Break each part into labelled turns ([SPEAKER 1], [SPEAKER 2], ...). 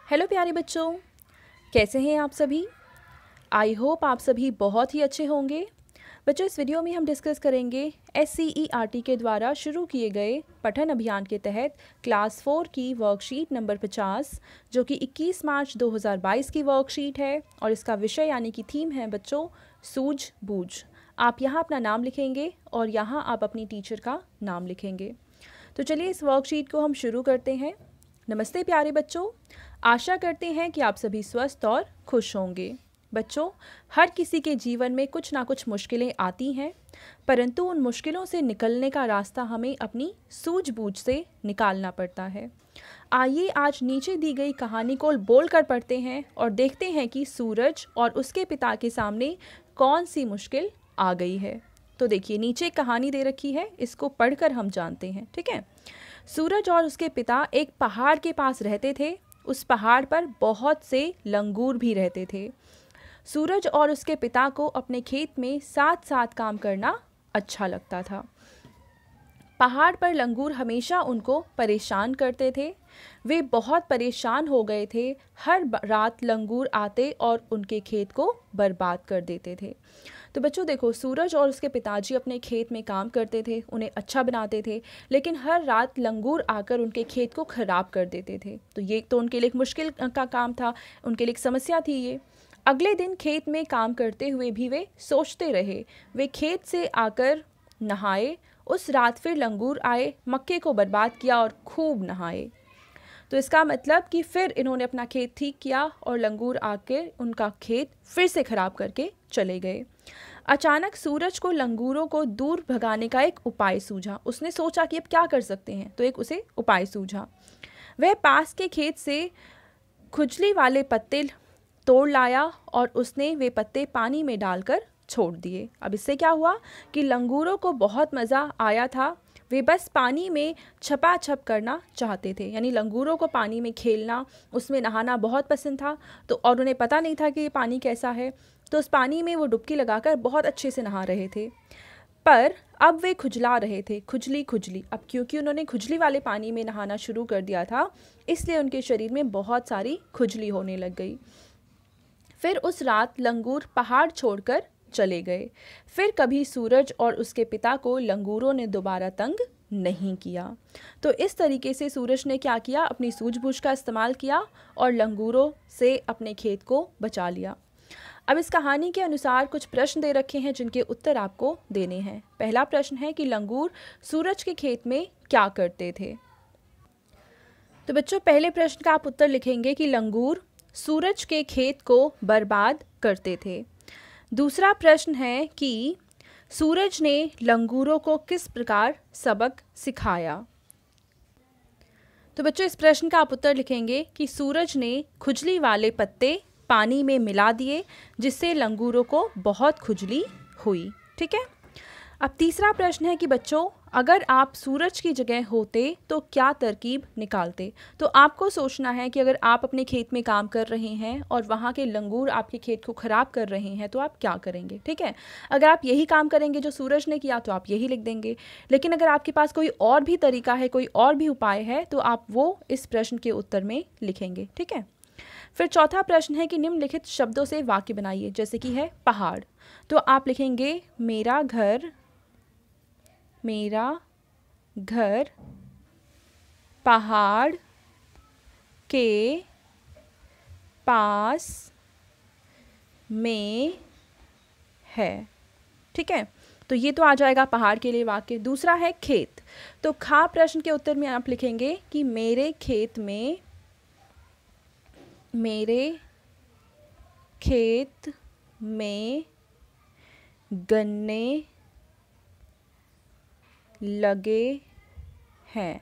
[SPEAKER 1] Hello प्यारे बच्चों, कैसे हैं आप सभी। आई होप आप सभी बहुत ही अच्छे होंगे। बच्चों, इस वीडियो में हम डिस्कस करेंगे SCERT के द्वारा शुरू किए गए पठन अभियान के तहत क्लास 4 की वर्कशीट नंबर 50, जो कि 21 मार्च 2022 की वर्कशीट है और इसका विषय यानी कि थीम है बच्चों सूझबूझ। आप यहाँ अपना नाम लिखेंगे और यहाँ आप अपनी टीचर का नाम लिखेंगे। तो चलिए इस वर्कशीट को हम शुरू करते हैं। नमस्ते प्यारे बच्चों, आशा करते हैं कि आप सभी स्वस्थ और खुश होंगे। बच्चों, हर किसी के जीवन में कुछ ना कुछ मुश्किलें आती हैं, परंतु उन मुश्किलों से निकलने का रास्ता हमें अपनी सूझबूझ से निकालना पड़ता है। आइए आज नीचे दी गई कहानी को बोलकर पढ़ते हैं और देखते हैं कि सूरज और उसके पिता के सामने कौन सी मुश्किल आ गई है। तो देखिए, नीचे कहानी दे रखी है, इसको पढ़कर हम जानते हैं। ठीक है। सूरज और उसके पिता एक पहाड़ के पास रहते थे। उस पहाड़ पर बहुत से लंगूर भी रहते थे। सूरज और उसके पिता को अपने खेत में साथ साथ काम करना अच्छा लगता था। पहाड़ पर लंगूर हमेशा उनको परेशान करते थे। वे बहुत परेशान हो गए थे। हर रात लंगूर आते और उनके खेत को बर्बाद कर देते थे। तो बच्चों देखो, सूरज और उसके पिताजी अपने खेत में काम करते थे, उन्हें अच्छा बनाते थे, लेकिन हर रात लंगूर आकर उनके खेत को ख़राब कर देते थे। तो ये तो उनके लिए एक मुश्किल का काम था, उनके लिए एक समस्या थी ये। अगले दिन खेत में काम करते हुए भी वे सोचते रहे। वे खेत से आकर नहाए। उस रात फिर लंगूर आए, मक्के को बर्बाद किया और खूब नहाए। तो इसका मतलब कि फिर इन्होंने अपना खेत ठीक किया और लंगूर आकर उनका खेत फिर से ख़राब करके चले गए। अचानक सूरज को लंगूरों को दूर भगाने का एक उपाय सूझा। उसने सोचा कि अब क्या कर सकते हैं, तो एक उसे उपाय सूझा। वह पास के खेत से खुजली वाले पत्ते तोड़ लाया और उसने वे पत्ते पानी में डालकर छोड़ दिए। अब इससे क्या हुआ कि लंगूरों को बहुत मज़ा आया था। वे बस पानी में छपाछप करना चाहते थे, यानी लंगूरों को पानी में खेलना, उसमें नहाना बहुत पसंद था। तो और उन्हें पता नहीं था कि ये पानी कैसा है, तो उस पानी में वो डुबकी लगाकर बहुत अच्छे से नहा रहे थे। पर अब वे खुजला रहे थे, खुजली खुजली। अब क्योंकि उन्होंने खुजली वाले पानी में नहाना शुरू कर दिया था, इसलिए उनके शरीर में बहुत सारी खुजली होने लग गई। फिर उस रात लंगूर पहाड़ छोड़कर चले गए। फिर कभी सूरज और उसके पिता को लंगूरों ने दोबारा तंग नहीं किया। तो इस तरीके से सूरज ने क्या किया, अपनी सूझबूझ का इस्तेमाल किया और लंगूरों से अपने खेत को बचा लिया। अब इस कहानी के अनुसार कुछ प्रश्न दे रखे हैं जिनके उत्तर आपको देने हैं। पहला प्रश्न है कि लंगूर सूरज के खेत में क्या करते थे। तो बच्चों, पहले प्रश्न का आप उत्तर लिखेंगे कि लंगूर सूरज के खेत को बर्बाद करते थे। दूसरा प्रश्न है कि सूरज ने लंगूरों को किस प्रकार सबक सिखाया। तो बच्चों, इस प्रश्न का आप उत्तर लिखेंगे कि सूरज ने खुजली वाले पत्ते पानी में मिला दिए, जिससे लंगूरों को बहुत खुजली हुई। ठीक है। अब तीसरा प्रश्न है कि बच्चों, अगर आप सूरज की जगह होते तो क्या तरकीब निकालते। तो आपको सोचना है कि अगर आप अपने खेत में काम कर रहे हैं और वहाँ के लंगूर आपके खेत को ख़राब कर रहे हैं, तो आप क्या करेंगे। ठीक है। अगर आप यही काम करेंगे जो सूरज ने किया, तो आप यही लिख देंगे। लेकिन अगर आपके पास कोई और भी तरीका है, कोई और भी उपाय है, तो आप वो इस प्रश्न के उत्तर में लिखेंगे। ठीक है। फिर चौथा प्रश्न है कि निम्नलिखित शब्दों से वाक्य बनाइए, जैसे कि है पहाड़। तो आप लिखेंगे मेरा घर पहाड़ के पास में है। ठीक है। तो ये तो आ जाएगा पहाड़ के लिए वाक्य। दूसरा है खेत। तो खा प्रश्न के उत्तर में आप लिखेंगे कि मेरे खेत में गन्ने लगे हैं।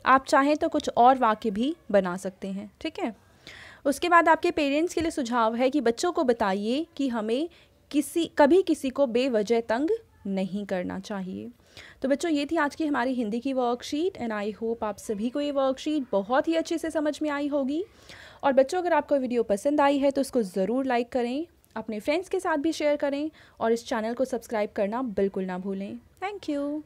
[SPEAKER 1] आप चाहें तो कुछ और वाक्य भी बना सकते हैं। ठीक है। उसके बाद आपके पेरेंट्स के लिए सुझाव है कि बच्चों को बताइए कि हमें कभी किसी को बेवजह तंग नहीं करना चाहिए। तो बच्चों, ये थी आज की हमारी हिंदी की वर्कशीट एंड आई होप आप सभी को ये वर्कशीट बहुत ही अच्छे से समझ में आई होगी। और बच्चों, अगर आपको वीडियो पसंद आई है तो इसको ज़रूर लाइक करें, अपने फ्रेंड्स के साथ भी शेयर करें और इस चैनल को सब्सक्राइब करना बिल्कुल ना भूलें। Thank you.